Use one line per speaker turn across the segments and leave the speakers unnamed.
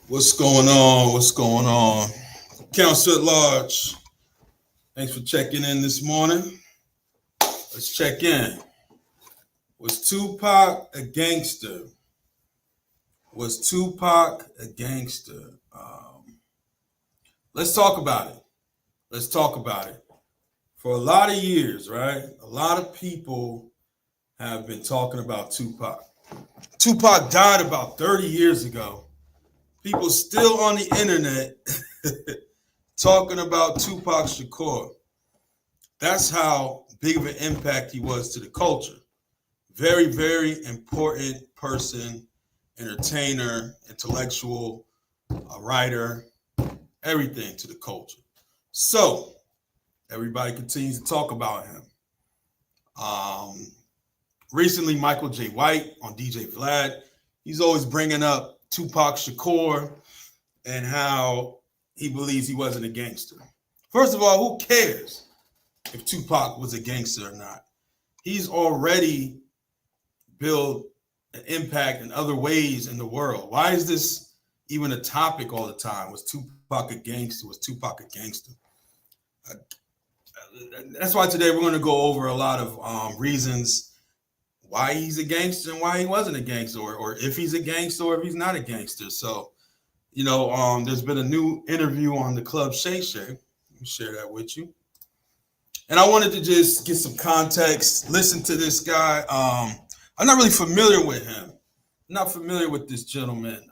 What's going on? What's going on? Council at large, thanks for checking in this morning. Let's check in. Was Tupac a gangster? Was Tupac a gangster? Let's talk about it. Let's talk about it. For a lot of years, right? A lot of people have been talking about Tupac. Tupac died about 30 years ago. People still on the internet talking about Tupac Shakur. That's how big of an impact he was to the culture. Very, very important person, entertainer, intellectual, a writer, everything to the culture. So everybody continues to talk about him. Recently, Michael J. White on DJ Vlad, he's always bringing up Tupac Shakur and how he believes he wasn't a gangster. First of all, who cares if Tupac was a gangster or not? He's already built an impact in other ways in the world. Why is this even a topic all the time? Was Tupac a gangster? Was Tupac a gangster? That's why today we're going to go over a lot of reasons why he's a gangster and why he wasn't a gangster, or if he's a gangster or if he's not a gangster. So, there's been a new interview on the Club Shay Shay. Let me share that with you. And I wanted to just get some context, listen to this guy. I'm not really familiar with him. I'm not familiar with this gentleman.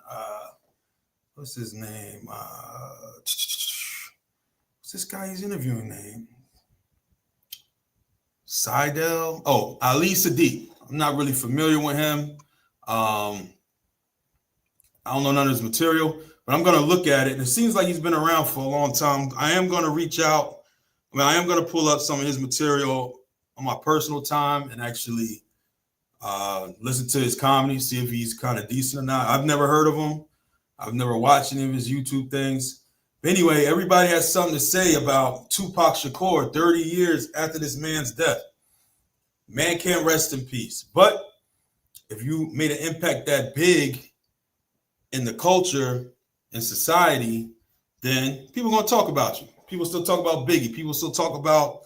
What's his name? What's this guy he's interviewing name? Seidel? Oh, Ali Sadiq. I'm not really familiar with him. I don't know none of his material, but I'm going to look at it. And it seems like he's been around for a long time. I am going to reach out. I am going to pull up some of his material on my personal time and actually listen to his comedy, see if he's kind of decent or not. I've never heard of him. I've never watched any of his YouTube things. But anyway, everybody has something to say about Tupac Shakur 30 years after this man's death. Man can't rest in peace. But if you made an impact that big in the culture and society, then people are going to talk about you. People still talk about Biggie. People still talk about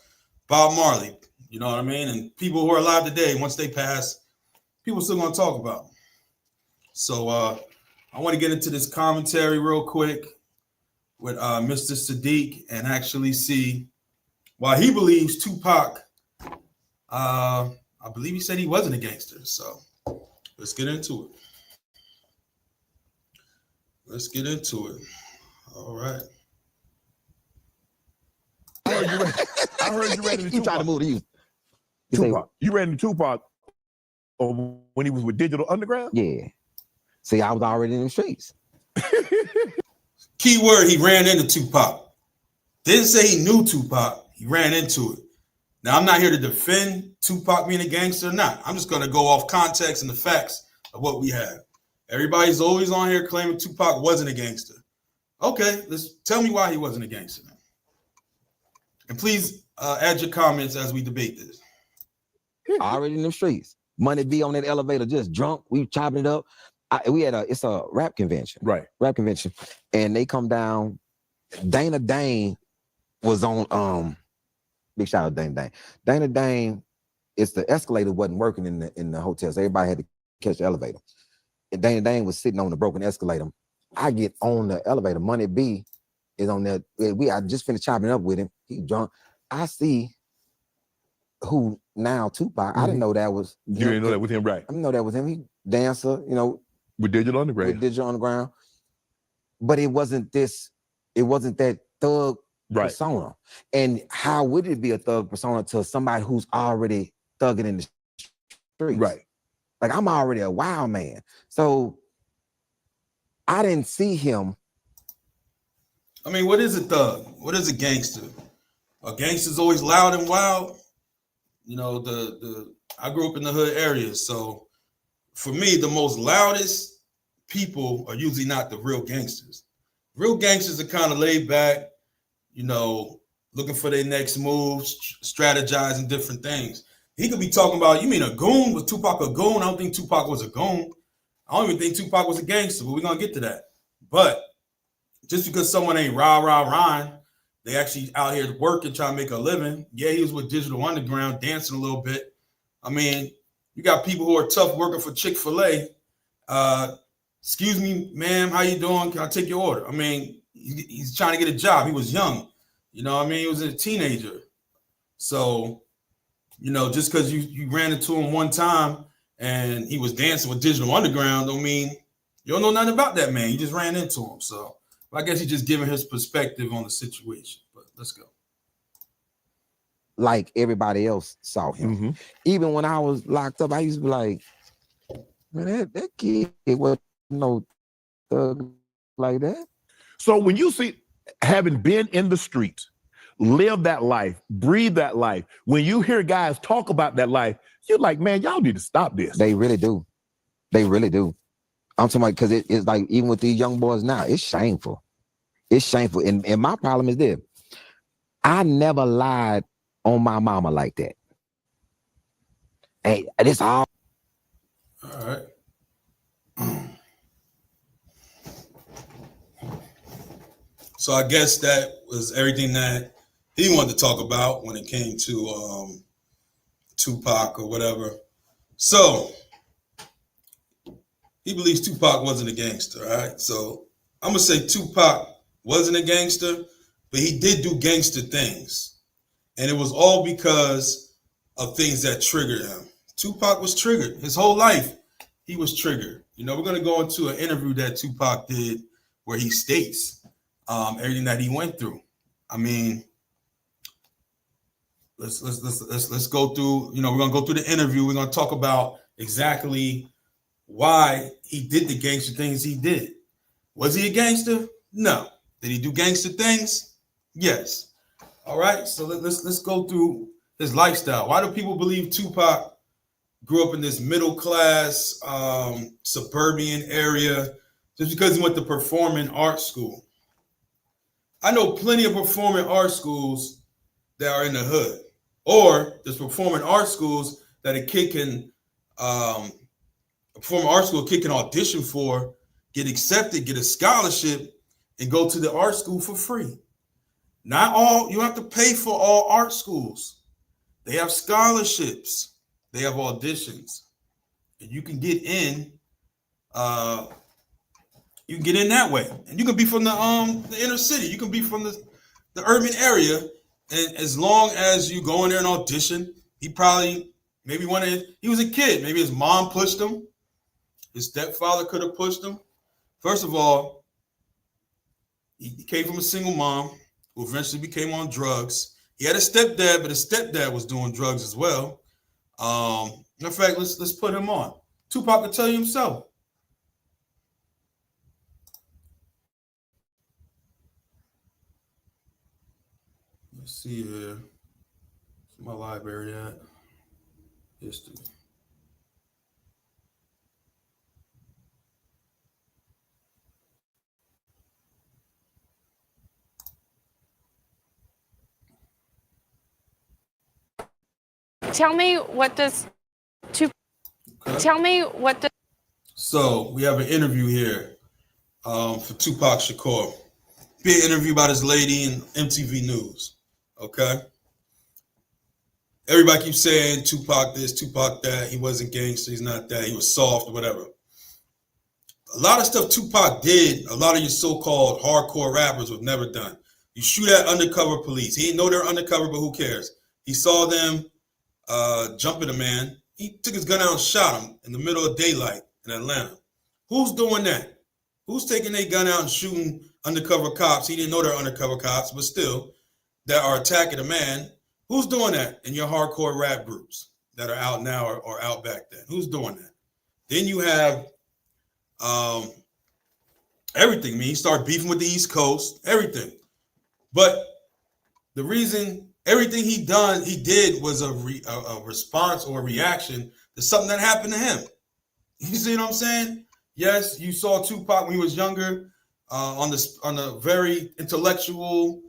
Bob Marley. You know what I mean? And people who are alive today, once they pass, people still going to talk about them. So I want to get into this commentary real quick with Mr. Sadiq and actually see why he believes Tupac, I believe he said he wasn't a gangster. So let's get into it. Let's get into it. All right.
I heard you read into Tupac.
You trying to move to you.
Tupac. You read into Tupac when he was with Digital Underground?
Yeah. See, I was already in the streets.
Key word, he ran into Tupac. Didn't say he knew Tupac. He ran into it. Now, I'm not here to defend Tupac being a gangster or not. I'm just going to go off context and the facts of what we have. Everybody's always on here claiming Tupac wasn't a gangster. Okay, let's tell me why he wasn't a gangster. And please add your comments as we debate this.
Already in the streets. Money be on that elevator, just drunk. We chopping it up. It's a rap convention.
Right.
Rap convention. And they come down. Dana Dane was on big shout out Dana Dane. Dana Dane, it's the escalator wasn't working in the hotel. So everybody had to catch the elevator. And Dana Dane was sitting on the broken escalator. I get on the elevator. Money B is on there. I just finished chopping it up with him. He drunk. I see who now Tupac. I didn't know that was him.
You didn't know that was him, right?
I didn't know that was him. He dancer,
With Digital Underground.
with Digital Underground. But it wasn't that thug
Right.
persona. And how would it be a thug persona to somebody who's already thugging in the streets?
Right.
Like, I'm already a wild man. So I didn't see him.
I mean, what is a thug? What is a gangster? A gangster's always loud and wild. I grew up in the hood area, so for me, the most loudest people are usually not the real gangsters. Real gangsters are kind of laid back, looking for their next moves, strategizing different things. He could be talking about, you mean a goon? Was Tupac a goon? I don't think Tupac was a goon. I don't even think Tupac was a gangster, but we're going to get to that. But just because someone ain't rah, they actually out here working, trying to make a living. Yeah, he was with Digital Underground, dancing a little bit. I mean, you got people who are tough working for Chick-fil-A. Excuse me, ma'am, how you doing? Can I take your order? I mean, he's trying to get a job. He was young. You know what I mean? He was a teenager. So, you know, just because you ran into him one time and he was dancing with Digital Underground don't mean you don't know nothing about that man. You just ran into him. So I guess he's just giving his perspective on the situation. But let's go.
Like everybody else saw him. Even when I was locked up, I used to be like, man, that kid wasn't no thug like that.
So when you see, having been in the streets, live that life, breathe that life, when you hear guys talk about that life, you're like, man, y'all need to stop this.
They really do. They really do. I'm talking about, because it's like, even with these young boys now, it's shameful. It's shameful. And my problem is this. I never lied on my mama like that. Hey, it's all
right. So I guess that was everything that he wanted to talk about when it came to Tupac or whatever. So he believes Tupac wasn't a gangster, all right? So I'm going to say Tupac wasn't a gangster, but he did do gangster things. And it was all because of things that triggered him. Tupac was triggered. His whole life, he was triggered. You know, we're going to go into an interview that Tupac did where he states everything that he went through. I mean, let's go through, you know, we're going to go through the interview. We're going to talk about exactly why he did the gangster things he did. Was he a gangster? No. Did he do gangster things? Yes. All right. So let's go through his lifestyle. Why do people believe Tupac grew up in this middle class suburban area just because he went to performing arts school? I know plenty of performing arts schools that are in the hood, or there's performing arts schools that a kid can performing arts school, a kid can audition for, get accepted, get a scholarship, and go to the art school for free. Not all, you have to pay for all art schools. They have scholarships, they have auditions, and you can get in. You can get in that way, and you can be from the inner city. You can be from the urban area, and as long as you go in there and audition, he probably maybe he was a kid. Maybe his mom pushed him. His stepfather could have pushed him. First of all, he came from a single mom who eventually became on drugs. He had a stepdad, but his stepdad was doing drugs as well. In fact, let's put him on. Tupac could tell you himself. Let's see here. Where's my library at? History.
Tell me what does Tell me what the.
So we have an interview here for Tupac Shakur. Be an interview by this lady in MTV News. Okay. Everybody keeps saying Tupac this, Tupac that. He wasn't gangster. He's not that. He was soft or whatever. A lot of stuff Tupac did, a lot of your so-called hardcore rappers have never done. You shoot at undercover police. He didn't know they're undercover, but who cares? He saw them jumping a man. He took his gun out and shot him in the middle of daylight in Atlanta. Who's doing that? Who's taking their gun out and shooting undercover cops? He didn't know they're undercover cops, but still, that are attacking a man. Who's doing that in your hardcore rap groups that are out now or out back then? Who's doing that? Then you have everything. I mean, he started beefing with the East Coast, everything. But the reason everything he did was a response or a reaction to something that happened to him. You see what I'm saying? Yes, you saw Tupac when he was younger on the very intellectual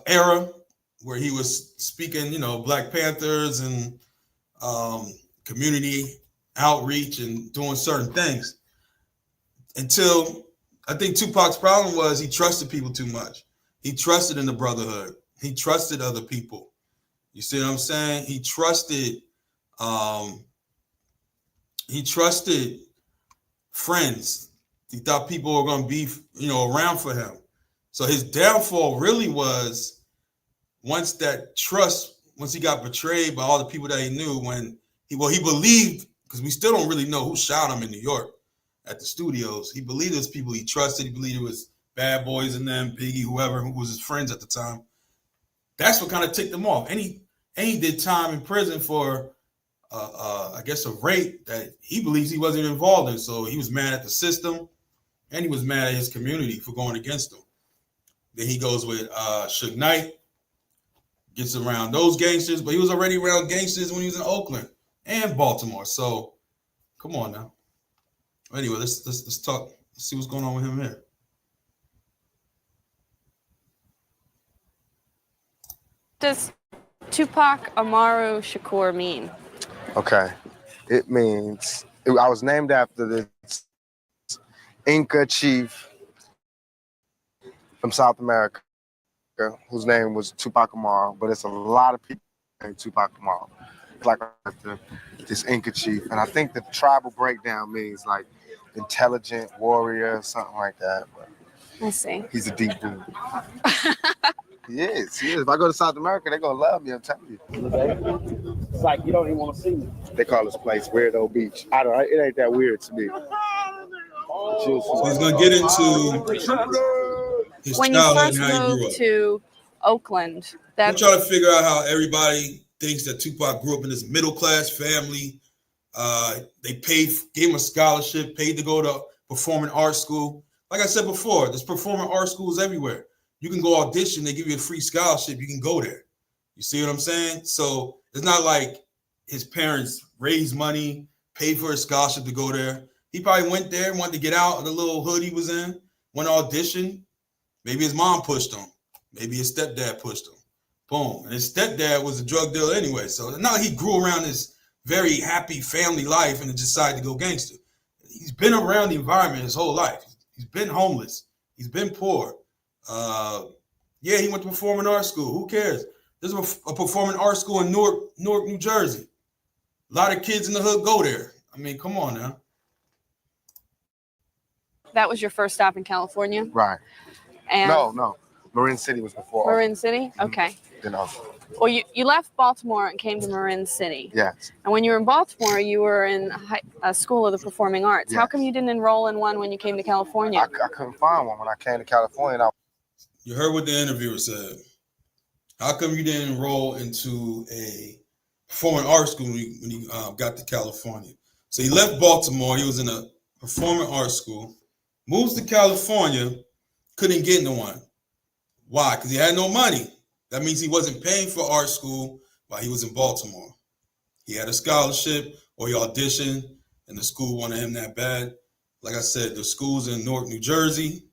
era where he was speaking, Black Panthers and community outreach and doing certain things. until I think Tupac's problem was he trusted people too much. He trusted in the brotherhood. He trusted other people. You see what I'm saying? He trusted friends. He thought people were going to be, around for him. So his downfall really was once he got betrayed by all the people that he knew, when he believed, because we still don't really know who shot him in New York at the studios. He believed it was people he trusted. He believed it was Bad Boys and them, Biggie, whoever, who was his friends at the time. That's what kind of ticked him off. And he did time in prison for, I guess, a rape that he believes he wasn't involved in. So he was mad at the system, and he was mad at his community for going against him. Then he goes with Suge Knight, gets around those gangsters, but he was already around gangsters when he was in Oakland and Baltimore. So come on now. Anyway, let's talk. Let's see what's going on with him here.
Does Tupac Amaru Shakur mean?
Okay. It means, I was named after this Inca chief from South America, whose name was Tupac Amaru, but it's a lot of people named Tupac Amaru. It's like this Inca chief. And I think the tribal breakdown means like intelligent warrior, something like that. But
I see.
he's a deep dude. He is. If I go to South America, they're going to love me, I'm telling you.
It's like you don't even want to see me.
They call this place Weirdo Beach. It ain't that weird to me.
So he's going to get into his
When you
childhood
first
and how he grew
moved
up.
to Oakland,
I'm
that's
trying to figure out how everybody thinks that Tupac grew up in this middle-class family. They gave him a scholarship, paid to go to performing arts school. Like I said before, there's performing arts schools everywhere. You can go audition, they give you a free scholarship, you can go there. You see what I'm saying? So it's not like his parents raised money, paid for a scholarship to go there. He probably went there, wanted to get out of the little hood he was in, went to audition. Maybe his mom pushed him. Maybe his stepdad pushed him. Boom. And his stepdad was a drug dealer anyway. So it's not like he grew around this very happy family life and decided to go gangster. He's been around the environment his whole life. He's been homeless. He's been poor. He went to performing arts school. Who cares? There's a performing arts school in Newark, New Jersey. A lot of kids in the hood go there. I mean, come on now.
that was your first stop in California?
Right.
And
No. Marin City was before.
Marin City? Okay.
You know.
Well, you left Baltimore and came to Marin City.
Yes.
And when you were in Baltimore, you were in a school of the performing arts.
Yes.
How come you didn't enroll in one when you came to California?
I couldn't find one when I came to California.
You heard what the interviewer said. How come you didn't enroll into a performing arts school when you got to California? So he left Baltimore. He was in a performing arts school. Moves to California, couldn't get into one. Why? Because he had no money. That means he wasn't paying for art school while he was in Baltimore. He had a scholarship or he auditioned and the school wanted him that bad. Like I said, the school's in Newark, New Jersey.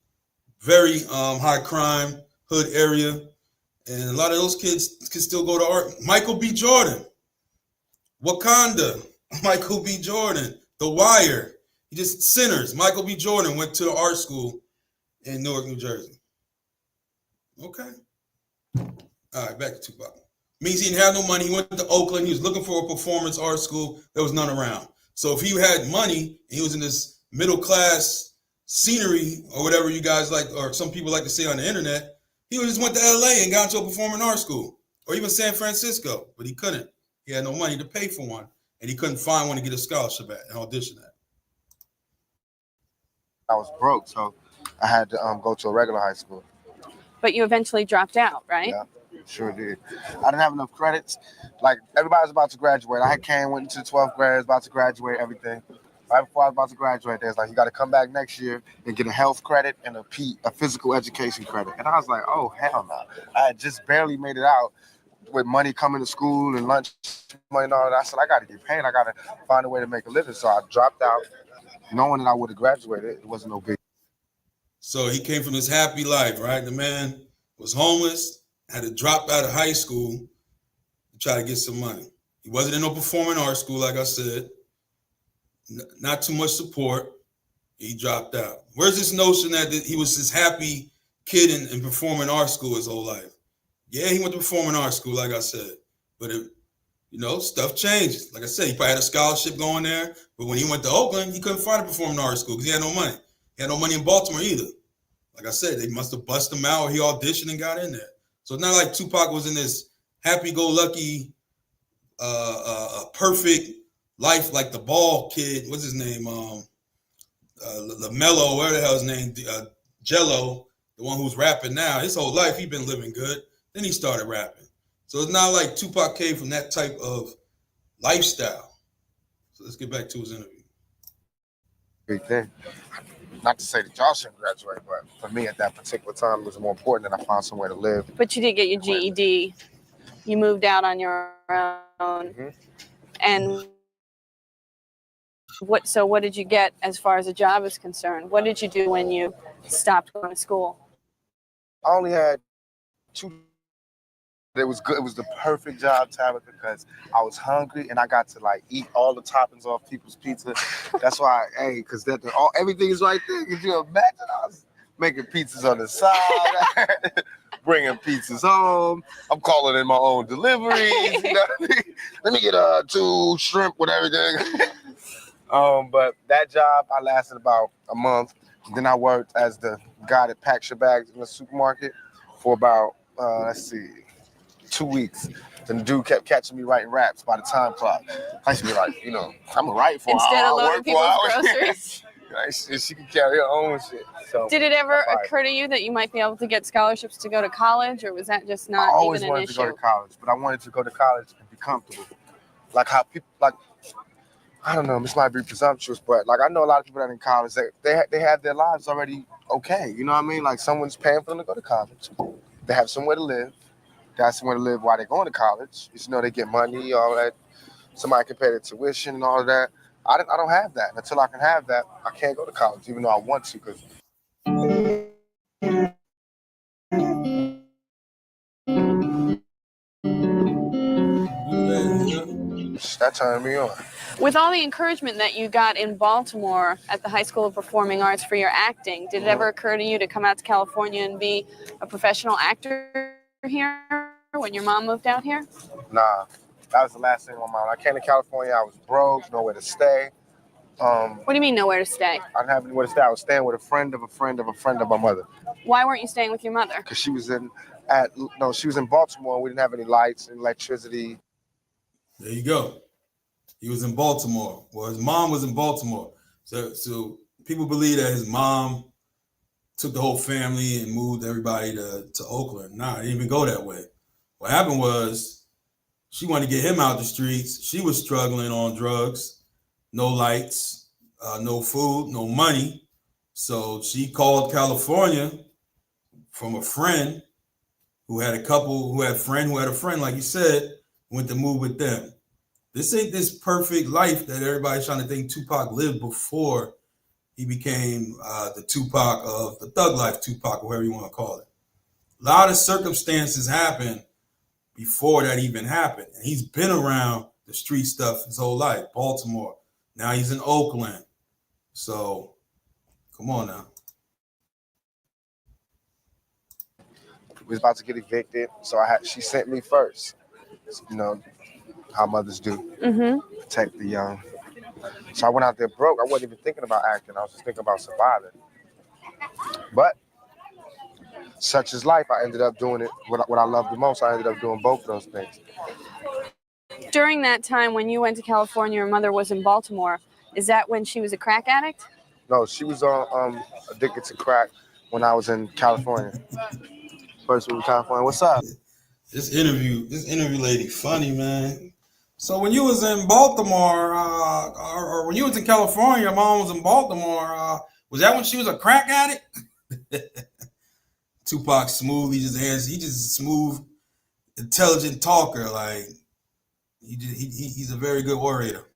Very high crime, hood area. And a lot of those kids can still go to art. Michael B. Jordan, Wakanda, Michael B. Jordan, The Wire. He just sinners. Michael B. Jordan went to the art school in Newark, New Jersey. Okay. All right, back to Tupac. Means he didn't have no money. He went to Oakland. He was looking for a performance art school. There was none around. So if he had money and he was in this middle class scenery or whatever you guys like, or some people like to say on the internet, he just went to LA and got into a performing art school, or even San Francisco, but he couldn't. He had no money to pay for one, and he couldn't find one to get a scholarship at and audition at.
I was broke, so I had to go to a regular high school.
But you eventually dropped out, right?
Yeah, sure did. I didn't have enough credits. Like, everybody was about to graduate. I went into the 12th grade, about to graduate, everything. Right before I was about to graduate, they was like, you got to come back next year and get a health credit and a physical education credit. And I was like, oh, hell no. I had just barely made it out with money coming to school and lunch money and all that. I said, I got to get paid. I got to find a way to make a living. So I dropped out, knowing that I would have graduated. It wasn't no big.
So he came from this happy life, right? The man was homeless, had to drop out of high school to try to get some money. He wasn't in no performing arts school, like I said. Not too much support. He dropped out. Where's this notion that he was this happy kid in performing arts school his whole life? Yeah, he went to performing arts school, like I said, but stuff changes. Like I said, he probably had a scholarship going there, but when he went to Oakland, he couldn't find a performing arts school because he had no money. He had no money in Baltimore either. Like I said, they must have busted him out, or he auditioned and got in there. So it's not like Tupac was in this happy-go-lucky, perfect life like the ball kid. What's his name? LaMelo, whatever the hell his name, Jello, the one who's rapping now. His whole life he been living good. Then he started rapping. So it's not like Tupac came from that type of lifestyle. So let's get back to his interview.
Big thing. Not to say that y'all shouldn't graduate, but for me at that particular time, it was more important that I found somewhere to live.
But you did get your GED. You moved out on your own.
Mm-hmm.
And what did you get as far as a job is concerned? What did you do when you stopped going to school?
I only had 2. It was good. It was the perfect job, Tabitha, because I was hungry and I got to like eat all the toppings off people's pizza. That's why, because everything is right there. Could you imagine? I was making pizzas on the side, bringing pizzas home. I'm calling in my own deliveries. You know what I mean? Let me get 2 shrimp with everything. But that job, I lasted about a month. Then I worked as the guy that packs your bags in the supermarket for about, 2 weeks. Then the dude kept catching me writing raps by the time clock. I used to be like, I'm gonna write for
Instead
an hour.
of loading people's groceries.
She can carry her own shit. So
did it ever occur to you that you might be able to get scholarships to go to college, or was that just not even an issue?
I always wanted to go to college, but I wanted to go to college and be comfortable. Like how people, I don't know, this might be presumptuous, but I know a lot of people that are in college, they have their lives already okay. You know what I mean? Like someone's paying for them to go to college. They have somewhere to live. They have somewhere to live while they're going to college. They get money, all that. Somebody can pay their tuition and all of that. I don't have that. Until I can have that, I can't go to college, even though I want to. Cause that turned me on.
With all the encouragement that you got in Baltimore at the High School of Performing Arts for your acting, did it ever occur to you to come out to California and be a professional actor here when your mom moved out here?
Nah, that was the last thing on my mind. I came to California, I was broke, nowhere to stay.
What do you mean nowhere to stay?
I didn't have anywhere to stay. I was staying with a friend of a friend of a friend of my mother.
Why weren't you staying with your mother?
Because she was in Baltimore. We didn't have any lights and electricity.
There you go. He was in Baltimore. Well, his mom was in Baltimore. So people believe that his mom took the whole family and moved everybody to Oakland. Nah, it didn't even go that way. What happened was she wanted to get him out the streets. She was struggling on drugs, no lights, no food, no money. So she called California from a friend who had a friend, like you said, went to move with them. This ain't this perfect life that everybody's trying to think Tupac lived before he became the Tupac of the thug life Tupac, or whatever you want to call it. A lot of circumstances happened before that even happened. And he's been around the street stuff his whole life. Baltimore. Now he's in Oakland. So, come on now.
We was about to get evicted, so she sent me first. How mothers do.
Mm-hmm.
Protect the young. So I went out there broke. I wasn't even thinking about acting. I was just thinking about surviving. But such is life. I ended up doing it. What I love the most, I ended up doing both of those things.
During that time when you went to California, your mother was in Baltimore. Is that when she was a crack addict?
No, she was addicted to crack when I was in California. First week in California. What's up?
This interview lady funny, man. So when you was in Baltimore, or when you was in California, your mom was in Baltimore, was that when she was a crack addict? Tupac smooth, he's just a smooth, intelligent talker. Like he's a very good orator.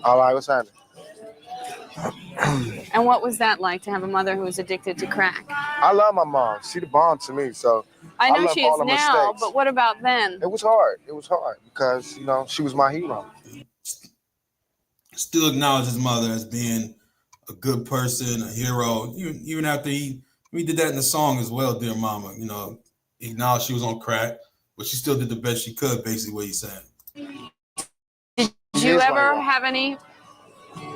All right, what's happening?
And what was that like to have a mother who was addicted to crack?
I love my mom. She the bomb to me. So
I know
love
she
all
is
the
now,
mistakes.
but what about then?
It was hard. It was hard because she was my hero.
still acknowledge his mother as being a good person, a hero. Even after he did that in the song as well, Dear Mama. You know, he acknowledged she was on crack, but she still did the best she could. Basically, what he's saying.
Did you ever have any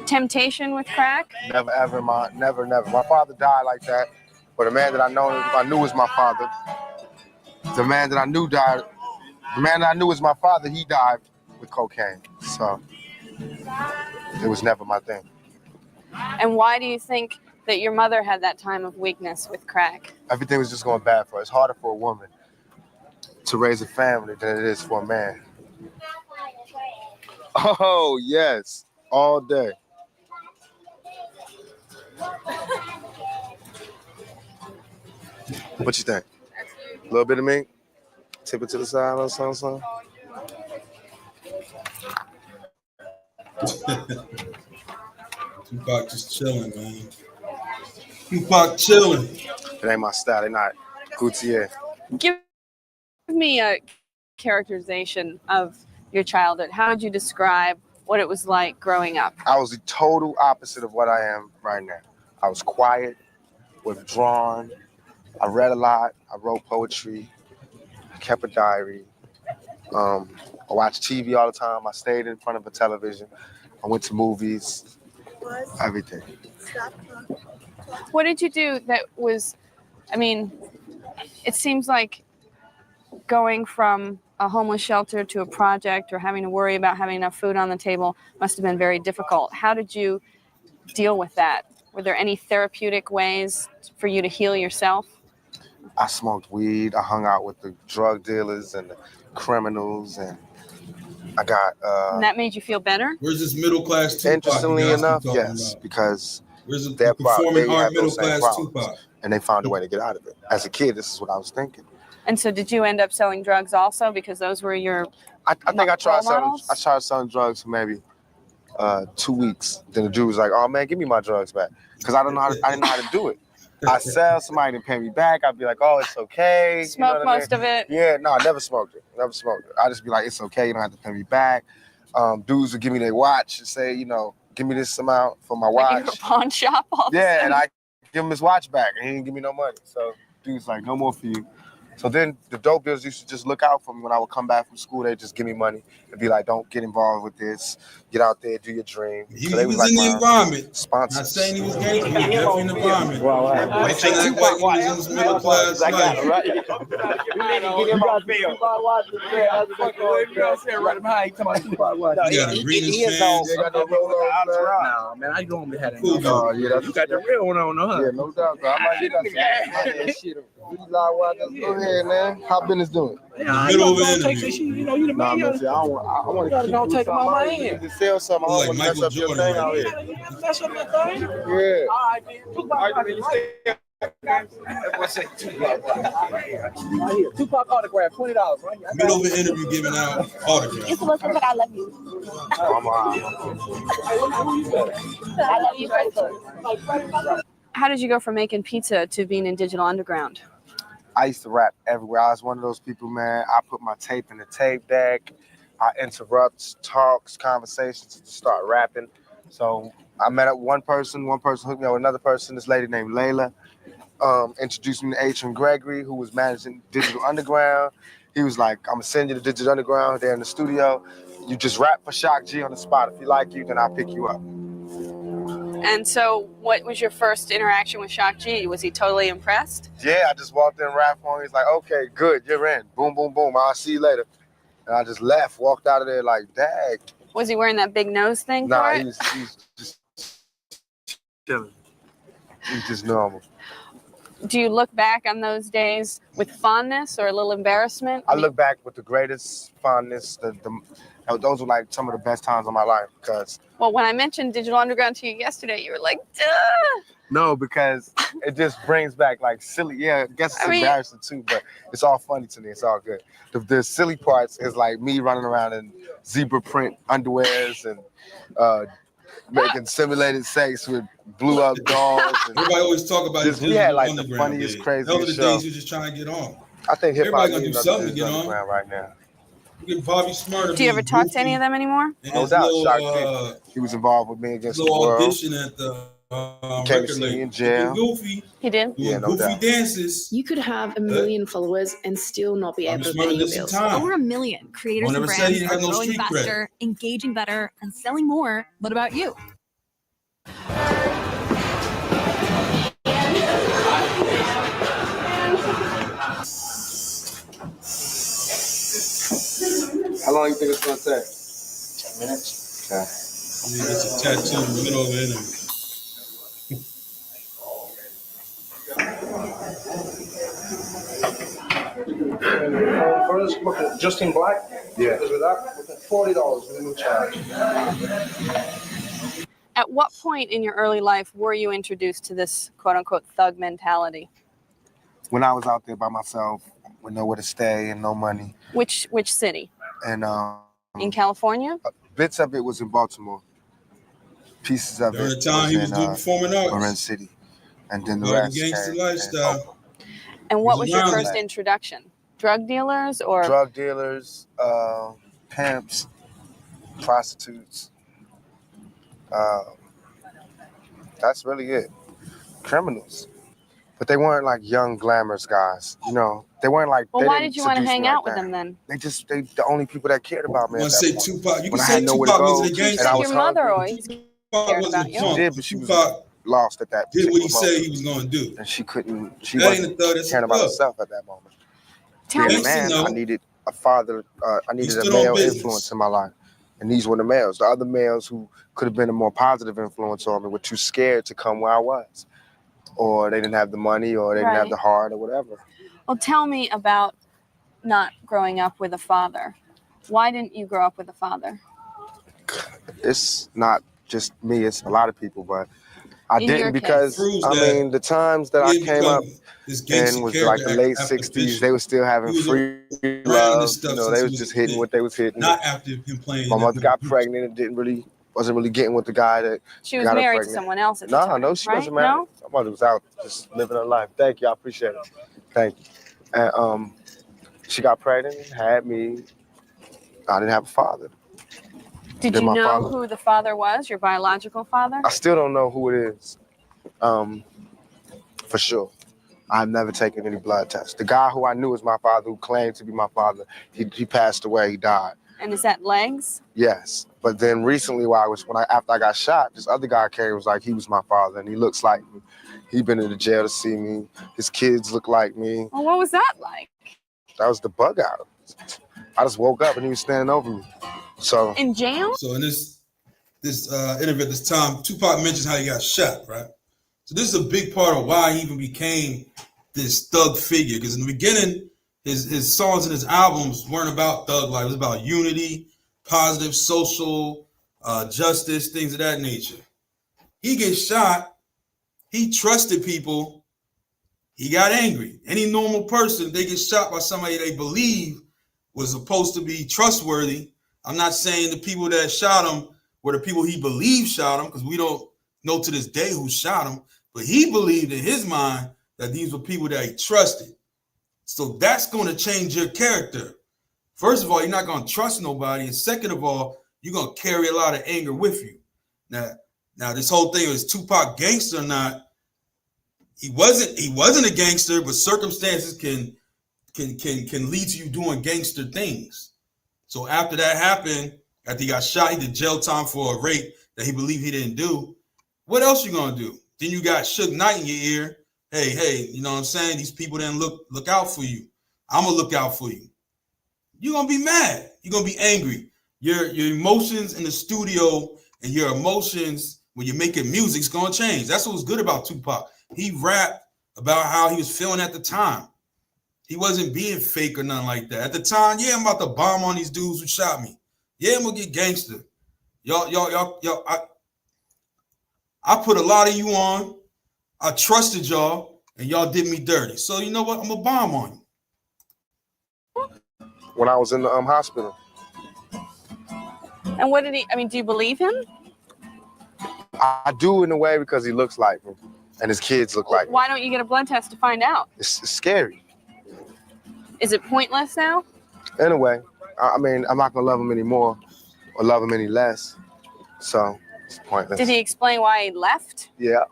temptation with crack?
Never, ever, never. My father died like that, but the man that I knew was my father. The man that I knew died. The man that I knew was my father. He died with cocaine, so it was never my thing.
And why do you think that your mother had that time of weakness with crack?
Everything was just going bad for her. It's harder for a woman to raise a family than it is for a man. Oh yes, all day. What you think? A little bit of me? Tip it to the side or something?
Tupac just chilling, man. Tupac chilling.
It ain't my style. They not Gutier.
Give me a characterization of your childhood. How would you describe what it was like growing up?
I was the total opposite of what I am right now. I was quiet, withdrawn. I read a lot. I wrote poetry. I kept a diary. I watched TV all the time. I stayed in front of a television. I went to movies. Everything.
What did you do that was, I mean, it seems like going from a homeless shelter to a project or having to worry about having enough food on the table must have been very difficult. How did you deal with that? Were there any therapeutic ways for you to heal yourself?
I smoked weed. I hung out with the drug dealers and the criminals, and I got.
And that made you feel better?
Where's this middle class Tupac?
Interestingly enough, yes,
about?
because
where's the
they
performing art
had
middle
those same
class
problems,
Tupac?
and they found a way to get out of it. As a kid, this is what I was thinking.
And so did you end up selling drugs also because those were your
I think I tried
role models?
I tried selling drugs for maybe 2 weeks. Then the dude was like, "Oh man, give me my drugs back," because I didn't know how to do it. I sell, somebody didn't pay me back. I'd be like, "Oh, it's okay."
Smoke
you know
most of it?
Yeah, no, I never smoked it. Never smoked it. I just be like, "It's okay. You don't have to pay me back." Dudes would give me their watch and say, you know, "Give me this amount for my watch."
Like in a pawn shop all of a
Yeah,
sudden?
and I give him his watch back, and he didn't give me no money. So dude's like, "No more for you." So then the dope dealers used to just look out for me when I would come back from school. They'd just give me money and be like, "Don't get involved with this. Get out there, do your dream."
He
So they
was
like
in the
my
environment. Not
sponsors.
saying he was gangster, he was definitely in the environment. Make sure that like he was in this middle class life. You got a Greenest fans.
They got no Rolos,
No, man, I normally had that.
Cool,
Oh, yeah, that's
You got the real one on, huh?
yeah, no doubt. Bro. I might get shit. Go ahead, man. How business doing?
Yeah,
Middle
you
of the
gonna take
interview.
this shit, you know, you the
Nah,
man.
man, see, I want to keep
Don't take them out my
something.
hand.
To sell something. I
Like
don't want to mess
Michael
up your
Jordan
thing
right
out
You
here.
gotta mess up that thing.
Yeah.
All right, then. Right here. Tupac autograph, $20, right?
Middle of the interview giving out autographs.
It's looking, but I love you.
I'm
I love you, Facebook.
How did you go from making pizza to being in Digital Underground?
I used to rap everywhere. I was one of those people, man. I put my tape in the tape deck. I interrupt talks, conversations to start rapping. So I met up one person hooked me up with another person, this lady named Layla. Introduced me to Adrian Gregory, who was managing Digital Underground. He was like, "I'm gonna send you to Digital Underground. They're in the studio. You just rap for Shock G on the spot. If he like you, then I'll pick you up."
And so what was your first interaction with Shock G? Was he totally impressed?
Yeah, I just walked in and rapped for him. He's like, "Okay, good, you're in. Boom, boom, boom. I'll see you later." And I just left, walked out of there like, "Dag."
Was he wearing that big nose thing
Nah,
for it?
he's just chilling. He's just normal.
Do you look back on those days with fondness or a little embarrassment?
I look back with the greatest fondness. Those were like some of the best times of my life because
Well, when I mentioned Digital Underground to you yesterday, you were like, duh.
no, because it just brings back like silly. Yeah, I guess it's embarrassing too, but it's all funny to me. It's all good. The silly parts is like me running around in zebra print underwears and making simulated sex with blew up dolls. And
Everybody always talk about
just,
this
we had like the
Underground
funniest,
days.
craziest
Hell of the
show.
days you just trying to get on.
I think hip hop
Everybody gonna do something to get on.
right now.
Look at Bobby Smurder.
Do you ever talk to any of them anymore?
And
No
his
doubt,
little,
Shark Tank. He was involved with Me
his
Against the
little
World.
audition at the
He came to
record
see me
label.
in jail.
Looking goofy,
He did.
doing
Yeah, no
goofy
doubt.
dances.
You could have 1 million followers and still not be
Bobby
able to
Smurder
pay your
did some
bills.
time.
Over 1 million creators
One
and
never said he
brands
didn't have
are
no
growing
street cred.
faster, engaging better, and selling more. What about you?
How long do you think it's gonna take? 10 minutes. Okay.
He gets a tattoo in the middle of the interview.
First, look at Justin Black.
Yeah.
Because with that, look at $40 minimum charge.
At what point in your early life were you introduced to this quote unquote thug mentality?
When I was out there by myself, with nowhere to stay and no money,
Which city?
and
In California?
bits of it was in Baltimore. Pieces of
During
it
the time he was
in
doing performing arts.
Marin City, and then the
Well, the
rest
gangster
came
lifestyle.
in Oakland.
And what
He's
was your
around
first
that.
introduction? Drug dealers or
Drug dealers, pimps, prostitutes. That's really it. Criminals. But they weren't like young, glamorous guys. You know, they weren't like.
well,
they
why
didn't
did you want to
seduce
hang
me like
out with
that.
them then?
They the only people that cared about me.
I
At
want to
that
say
point.
Tupac. You can
When I
say
had nowhere to
Tupac
go,
wasn't a
You
gangster.
and I
said
was
your mother
hungry.
always
Tupac
cared
wasn't
about
a
you.
punk.
She did, but she was
Tupac
lost at that
did what he
particular
said
moment.
he was going to do.
And she couldn't. She
That ain't a
wasn't
thug. That's a
caring about
thug.
herself at that moment.
Tell
Being
me,
a man,
Gangsta,
I
no.
needed a father. I needed a
stood on
male
business.
influence in my life, and these were the males. The other males who could have been a more positive influence on me were too scared to come where I was, or they didn't have the money, or they didn't have
Right.
the heart, or whatever.
well, tell me about not growing up with a father. Why didn't you grow up with a father?
It's not just me; it's a lot of people, but I
In your
didn't
case.
because
Proves
I
that
mean the times that I
he
came up
become this gangster
in was
character
like the late
after
'60s.
Bishop.
They were still having
He was
free
around
love.
this stuff
You know,
since
they
he
was
was
just
a
hitting
kid.
what they was hitting.
Not after him playing.
My
in
mother
the
got
group.
pregnant and wasn't really getting with the guy that
She was
got her
married to
pregnant.
someone else at the time.
No, she
right?
wasn't married.
No?
My mother was out just living her life. Thank you, I appreciate it. Thank you. And she got pregnant and had me. I didn't have a father.
Did
Did
you
my
know
father-
who the father was, your biological father?
I still don't know who it is. For sure. I've never taken any blood tests. The guy who I knew was my father, who claimed to be my father, he passed away. He died.
And is that legs?
Yes, but then recently, after I got shot, this other guy came and was like he was my father, and he looks like me. He been in the jail to see me. His kids look like me.
Well, what was that like?
That was the bug out. I just woke up and he was standing over me. So
In jail?
So in this interview at this time, Tupac mentions how he got shot, right? So this is a big part of why he even became this thug figure. Because in the beginning, his songs and his albums weren't about thug life. It was about unity, positive social justice, things of that nature. He gets shot. He trusted people. He got angry. Any normal person, they get shot by somebody they believe was supposed to be trustworthy. I'm not saying the people that shot him were the people he believed shot him, because we don't know to this day who shot him. But he believed in his mind that these were people that he trusted. So that's going to change your character. First of all, you're not going to trust nobody. And second of all, you're going to carry a lot of anger with you. Now this whole thing is Tupac gangster or not. He wasn't a gangster, but circumstances can lead to you doing gangster things. So after that happened, after he got shot, he did jail time for a rape that he believed he didn't do. What else you gonna do? Then you got Suge Knight in your ear. Hey, you know what I'm saying? These people didn't look out for you. I'm gonna look out for you. You're gonna be mad. You're gonna be angry. Your emotions in the studio and your emotions when you're making music's gonna change. That's what was good about Tupac. He rapped about how he was feeling at the time. He wasn't being fake or nothing like that. At the time, yeah, I'm about to bomb on these dudes who shot me. Yeah, I'm gonna get gangster. Y'all, I put a lot of you on. I trusted y'all, and y'all did me dirty. So you know what? I'm gonna bomb on you.
when I was in the hospital,
And what did he, do you believe him?
I do in a way because he looks like me, and his kids look like me.
Why don't you get a blood test to find out?
It's scary.
Is it pointless now?
In a way, I mean, I'm not gonna love him anymore or love him any less. So it's pointless.
Did he explain why he left?
Yeah,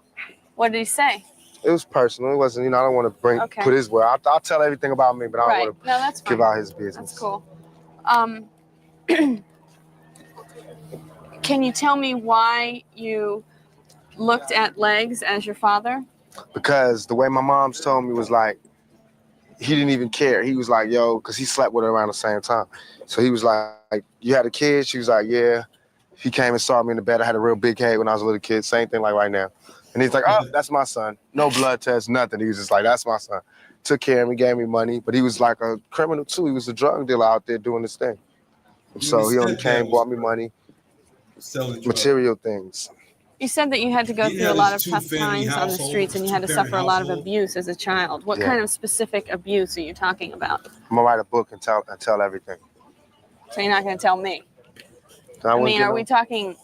What did he say?
it was personal. It wasn't, I don't want to
Okay.
put his word. I'll tell everything about me, but I don't
Right.
want to
No, that's fine.
give out his business.
That's cool. Can you tell me why you looked at legs as your father?
Because the way my mom's told me was like, he didn't even care. He was like, yo, because he slept with her around the same time. So he was like, you had a kid? She was like, yeah. He came and saw me in the bed. I had a real big head when I was a little kid. Same thing like right now. And he's like, oh, that's my son. No blood test, nothing. He was just like, that's my son. Took care of me, gave me money. But he was like a criminal too. He was a drug dealer out there doing his thing. So he only came, bought me money, material things.
You said that you had to go through a lot of tough times on the streets and you had to suffer a lot of abuse as a child. What kind of specific abuse are you talking about?
I'm gonna write a book and tell everything.
So you're not going to tell me?
I
mean, are we talking?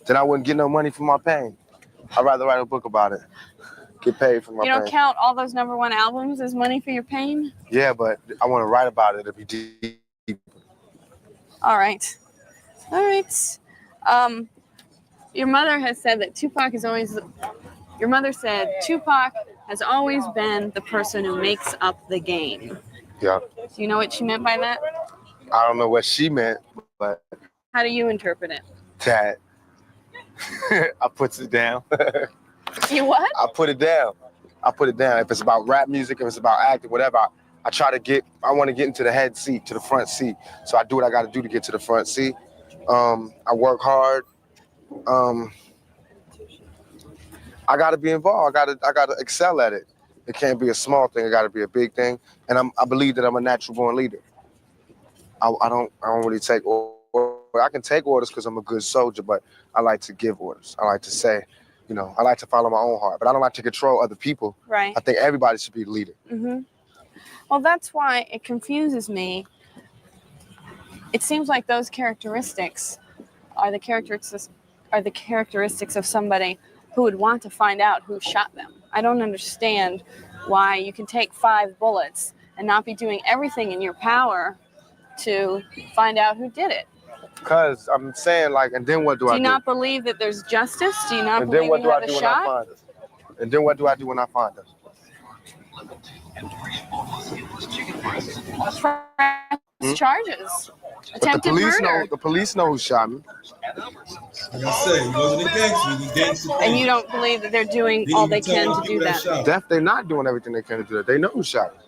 Then I wouldn't get no money for my pain. I'd rather write a book about it. Get paid for my pain.
You don't count all those #1 albums as money for your pain?
Yeah, but I want to write about it. It'll be deep.
All right. All right. Your mother has said that Tupac is always. Your mother said Tupac has always been the person who makes up the game.
Yeah.
Do you know what she meant by that?
I don't know what she meant, but
How do you interpret it?
that I puts it down.
You what?
I put it down. I put it down. If it's about rap music, if it's about acting, whatever, I want to get into the head seat, to the front seat. So I do what I got to do to get to the front seat. I work hard. I got to be involved. I got to excel at it. It can't be a small thing. It got to be a big thing. And I believe that I'm a natural born leader. I don't really take orders. I can take orders because I'm a good soldier, but I like to give orders. I like to say, I like to follow my own heart, but I don't like to control other people.
Right.
I think everybody should be the leader.
Mm-hmm. Well, that's why it confuses me. It seems like those characteristics are the characteristics of somebody who would want to find out who shot them. I don't understand why you can take 5 bullets and not be doing everything in your power to find out who did it.
Because I'm saying, and then what do I do?
Do you not believe that there's justice? Do you not
and
believe
then what
you
do
have
I do
a
when
shot?
I find it? And then what do I do when I find it?
Press charges.
But
Attempted murder.
the police know who shot me.
Like I said, he wasn't a gangster. He was gangster.
And you don't believe that they're doing all they can to do that?
They're not doing everything they can to do that. They know who shot me.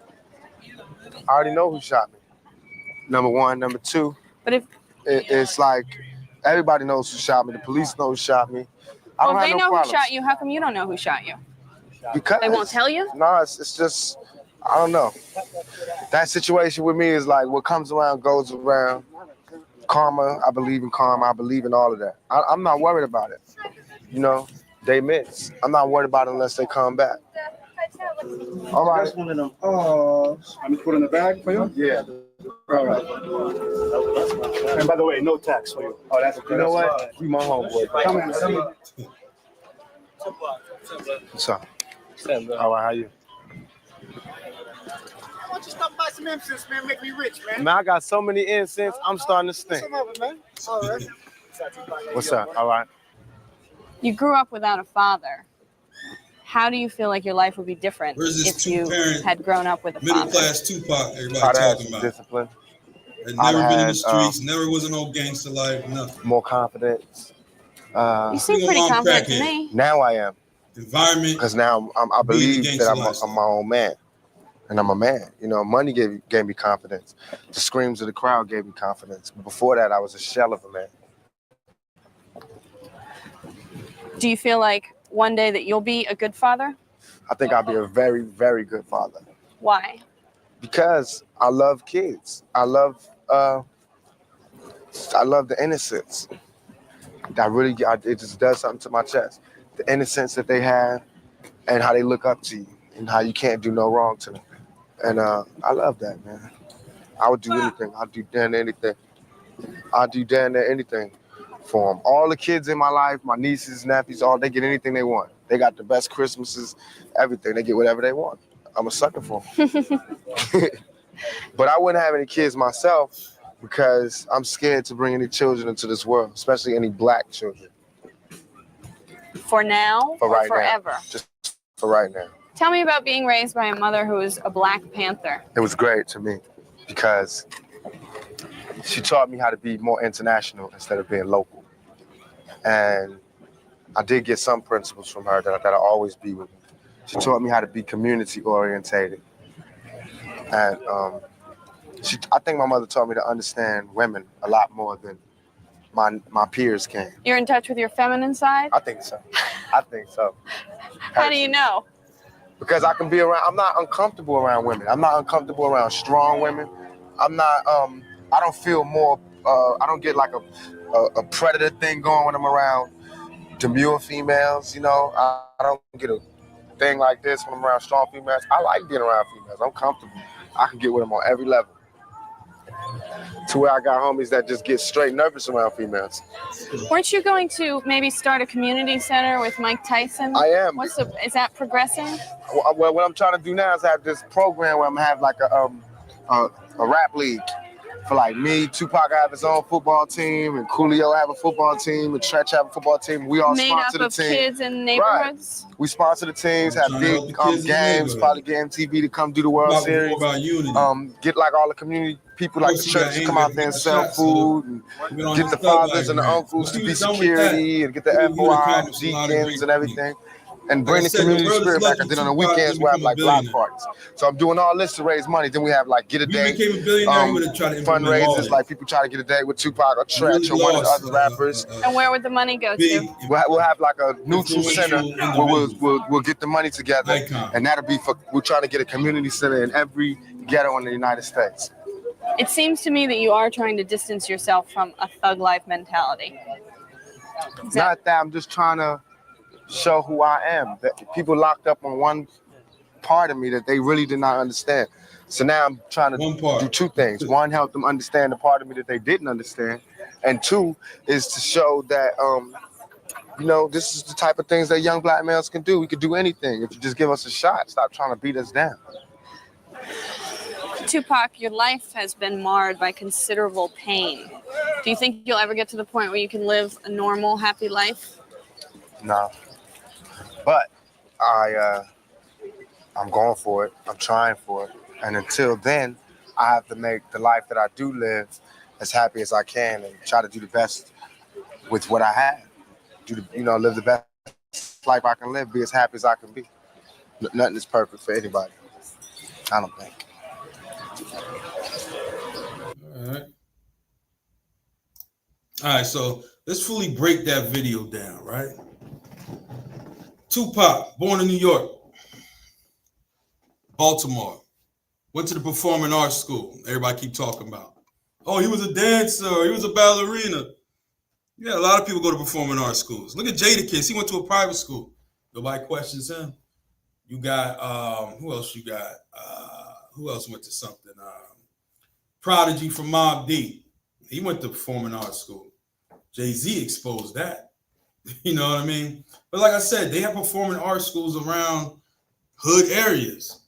I already know who shot me. Number one. Number two.
But if
it's like everybody knows who shot me. The police know who shot me. I don't
if
have
they
no
know
problems.
who shot you, how come you don't know who shot you?
Because
They won't tell you?
No, it's just, I don't know. That situation with me is like what comes around goes around. Karma, I believe in karma. I believe in all of that. I'm not worried about it. They miss. I'm not worried about it unless they come back. All right.
That's one of them. Oh, let me put in the bag for you?
Yeah.
All right. And by the way, no tax for you. Oh, that's okay.
You know what? You my homeboy.
Come in.
What's up? All right, how you?
Why don't you stop by some incense, man? Make me rich, man.
Man, I got so many incense, I'm starting to stink.
Some of it, man. All right.
What's up? All right.
You grew up without a father. How do you feel like your life would be different
Where's this
if you
two-parent,
had grown up with a
middle
father?
class Tupac, everybody
I'd have
talking
some
about.
discipline.
Had never been in the
had,
streets, never was an old gangster life, nothing.
More confidence.
You seem pretty
Single mom
confident to
crackhead.
me.
Now I am.
Environment.
Because now I
Being
believe
the
that
gangster
I'm
lifestyle.
my own man. And I'm a man. Money gave me confidence. The screams of the crowd gave me confidence. Before that, I was a shell of a man.
Do you feel like one day that you'll be a good father?
I think I'll be a very, very good father.
Why?
Because I love kids. I love the innocence. It just does something to my chest. The innocence that they have and how they look up to you and how you can't do no wrong to them. And I love that, man. I would do anything. I'd do damn near anything. I'd do damn near anything for them. All the kids in my life, my nieces, nephews, they get anything they want. They got the best Christmases, everything. They get whatever they want. I'm a sucker for them. But I wouldn't have any kids myself because I'm scared to bring any children into this world, especially any black children.
For now
For
or
right
forever?
now. Just for right now.
Tell me about being raised by a mother who is a Black Panther.
It was great to me because she taught me how to be more international instead of being local. And I did get some principles from her that'll always be with me. She taught me how to be community orientated. And I think my mother taught me to understand women a lot more than my peers can.
You're in touch with your feminine side?
I think so. I think so.
How do you know?
Because I can be around, I'm not uncomfortable around women. I'm not uncomfortable around strong women. I'm not, I don't feel more, I don't get like a predator thing going when I'm around demure females, you know. I don't get a thing like this when I'm around strong females. I like being around females. I'm comfortable. I can get with them on every level. To where I got homies that just get straight nervous around females.
Weren't you going to maybe start a community center with Mike Tyson?
I am.
Is that progressing?
Well, what I'm trying to do now is have this program where I'm gonna have like a rap league for like me. Tupac have his own football team, and Coolio have a football team, and Tretch have a football team. We all
Made
sponsor
up
the
of
team.
kids in neighborhoods?
Right. We sponsor the teams, have big games, probably get MTV to come do the World Series.
About unity.
Get like all the community people like the church to come out there and sell food, and get the fathers and the uncles to be security, and get the FOI, the deacons and everything. And bring the community spirit back. And then on the weekends, we'll have like block parties. So I'm doing all this to raise money. Then we have like get a date, fundraisers, like people try to get a date with Tupac or Tretch or one of the other rappers.
And where would the money go to?
We'll have like a neutral center where we'll get the money together. And that'll be for, we're trying to get a community center in every ghetto in the United States.
It seems to me that you are trying to distance yourself from a thug life mentality.
Not that, I'm just trying to show who I am. That people locked up on one part of me that they really did not understand. So now I'm trying to do two things. One, help them understand the part of me that they didn't understand. And two, is to show that, you know, this is the type of things that young black males can do. We could do anything if you just give us a shot. Stop trying to beat us down.
Tupac, your life has been marred by considerable pain. Do you think you'll ever get to the point where you can live a normal, happy life?
No. But I'm going for it. I'm trying for it. And until then, I have to make the life that I do live as happy as I can and try to do the best with what I have. Live the best life I can live, be as happy as I can be. Nothing is perfect for anybody. I don't think.
All right, so let's fully break that video down, right? Tupac, born in New York, Baltimore, went to the performing arts school. Everybody keep talking about. Oh, he was a dancer. He was a ballerina. Yeah, a lot of people go to performing arts schools. Look at Jadakiss. He went to a private school. Nobody questions him. You got, who else you got? Who else went to something? Prodigy from Mobb Deep. He went to performing arts school. Jay-Z exposed that. You know what I mean? But like I said, they have performing arts schools around hood areas.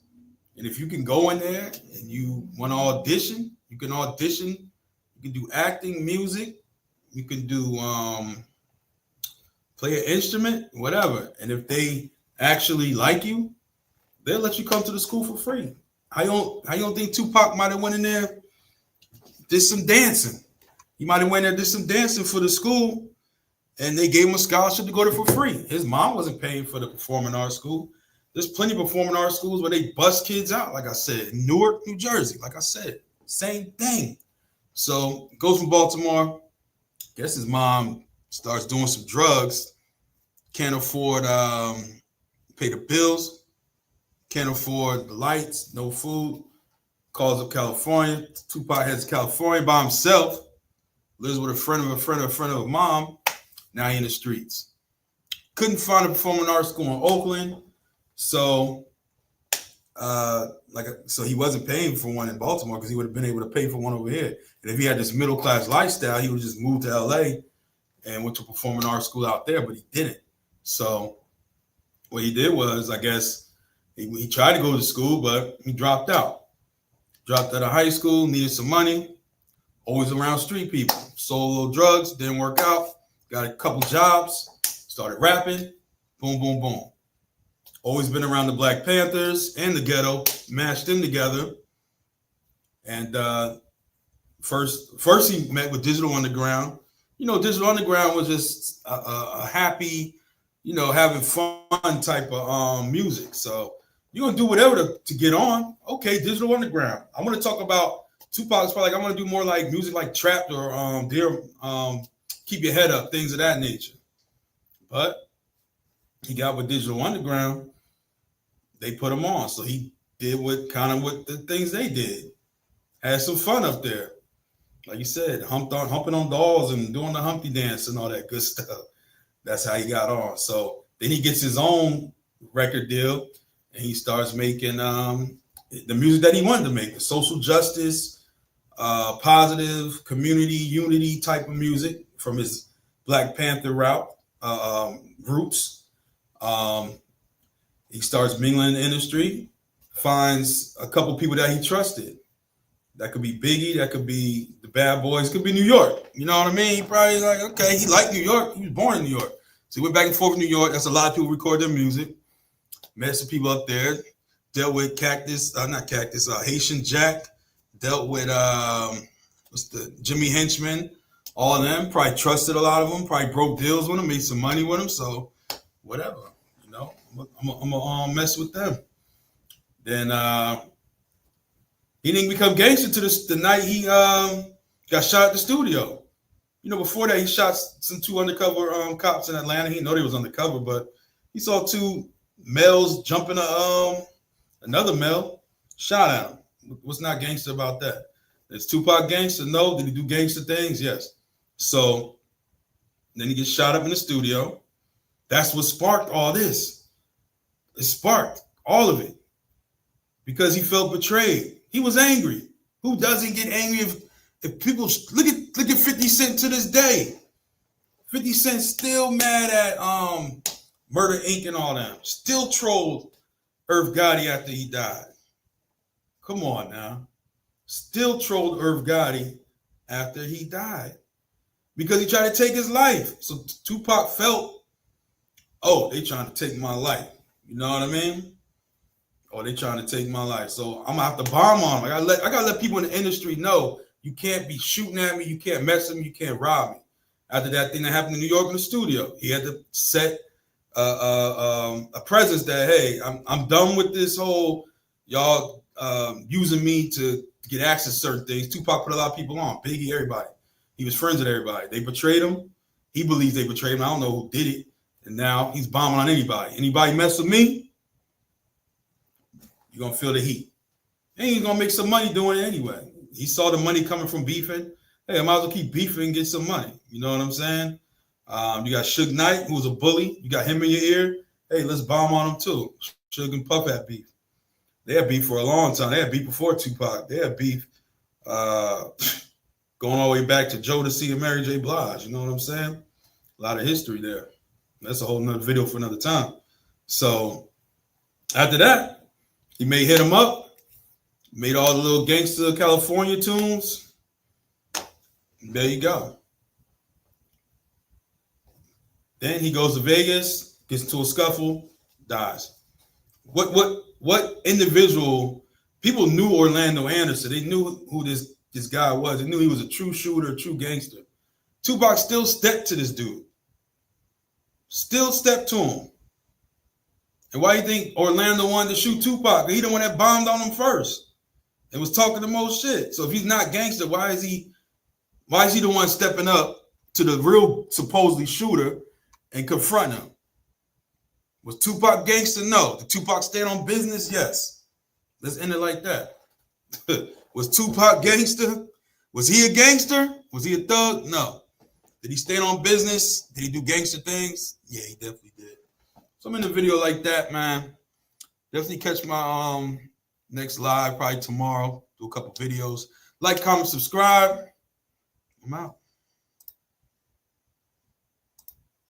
And if you can go in there and you want to audition, you can audition. You can do acting, music. You can do play an instrument, whatever. And if they actually like you, they'll let you come to the school for free. How you don't think Tupac might have went in there, did some dancing? He might have went there, did some dancing for the school, and they gave him a scholarship to go there for free. His mom wasn't paying for the performing arts school. There's plenty of performing arts schools where they bust kids out, like I said, in Newark, New Jersey. Like I said, same thing. So goes from Baltimore. Guess his mom starts doing some drugs. Can't afford pay the bills. Can't afford the lights. No food. Calls up California. Tupac heads to California by himself. Lives with a friend of a mom. Now he in the streets. Couldn't find a performing arts school in Oakland. So he wasn't paying for one in Baltimore because he would have been able to pay for one over here. And if he had this middle class lifestyle, he would just move to LA and went to performing arts school out there, but he didn't. So what he did was, I guess, he tried to go to school, but he dropped out. Dropped out of high school, needed some money, Always around street people. Sold a little drugs, didn't work out. Got a couple jobs. Started rapping. Boom, boom, boom. Always been around the Black Panthers and the ghetto. Mashed them together. And first he met with Digital Underground. You know, Digital Underground was just a happy, you know, having fun type of music. So you're gonna do whatever to get on. Okay, Digital Underground. I want to talk about Tupac's probably like I want to do more like music like Trapped or Dear Keep Your Head Up, things of that nature. But he got with Digital Underground, they put him on. So he did what the things they did. Had some fun up there. Like you said, humping on dolls and doing the Humpty dance and all that good stuff. That's how he got on. So then he gets his own record deal and he starts making the music that he wanted to make, the social justice, positive, community, unity type of music from his Black Panther roots. He starts mingling in the industry, finds a couple people that he trusted. That could be Biggie, that could be the Bad Boys, could be New York. You know what I mean? He probably like, okay, he liked New York. He was born in New York. So he went back and forth in New York. That's a lot of people record their music. Met some people up there. Dealt with Haitian Jack. Dealt with Jimmy Henchman. All of them. Probably trusted a lot of them. Probably broke deals with them. Made some money with them. So whatever. You know, I'm gonna mess with them. Then he didn't become gangster to the night he got shot at the studio. You know, before that, he shot some two undercover cops in Atlanta. He didn't know they was undercover, but he saw two males jumping another male, shot at him. What's not gangster about that? Is Tupac gangster? No. Did he do gangster things? Yes. So then he gets shot up in the studio. That's what sparked all this. It sparked all of it because he felt betrayed. He was angry. Who doesn't get angry if people look at 50 Cent to this day? 50 Cent still mad at Murder Inc. and all them. Still trolled Irv Gotti after he died. Come on now. Still trolled Irv Gotti after he died. Because he tried to take his life. So Tupac felt, oh, they trying to take my life. You know what I mean? Oh, they trying to take my life. So I'm gonna have to bomb on them. I gotta let people in the industry know you can't be shooting at me, you can't mess with me, you can't rob me. After that thing that happened in New York in the studio, he had to set a presence that, hey, I'm done with this whole y'all using me to get access to certain things. Tupac put a lot of people on, Biggie, everybody. He was friends with everybody. They betrayed him. He believes they betrayed him. I don't know who did it. And now he's bombing on anybody. Anybody mess with me, you're gonna feel the heat. And he's gonna make some money doing it anyway. He saw the money coming from beefing. Hey, I might as well keep beefing and get some money. You know what I'm saying? You got Suge Knight, who's a bully. You got him in your ear. Hey, let's bomb on him too. Suge and Puff had beef. They had beef for a long time. They had beef before Tupac. They had beef going all the way back to Jodeci and Mary J. Blige. You know what I'm saying? A lot of history there. That's a whole nother video for another time. So after that, he may hit him up, made all the little Gangsta California tunes. There you go. Then he goes to Vegas, gets into a scuffle, dies. What individual, people knew Orlando Anderson. They knew who this guy was. They knew he was a true shooter, a true gangster. Tupac still stepped to this dude. Still stepped to him. And why do you think Orlando wanted to shoot Tupac? He the one that bombed on him first and was talking the most shit. So if he's not gangster, why is he the one stepping up to the real supposedly shooter and confront him? Was Tupac gangster? No. Did Tupac stand on business? Yes. Let's end it like that. Was Tupac gangster? Was he a gangster? Was he a thug? No. Did he stand on business? Did he do gangster things? Yeah, he definitely did. So I'm in a video like that, man. Definitely catch my next live, probably tomorrow. Do a couple videos. Like, comment, subscribe. I'm out.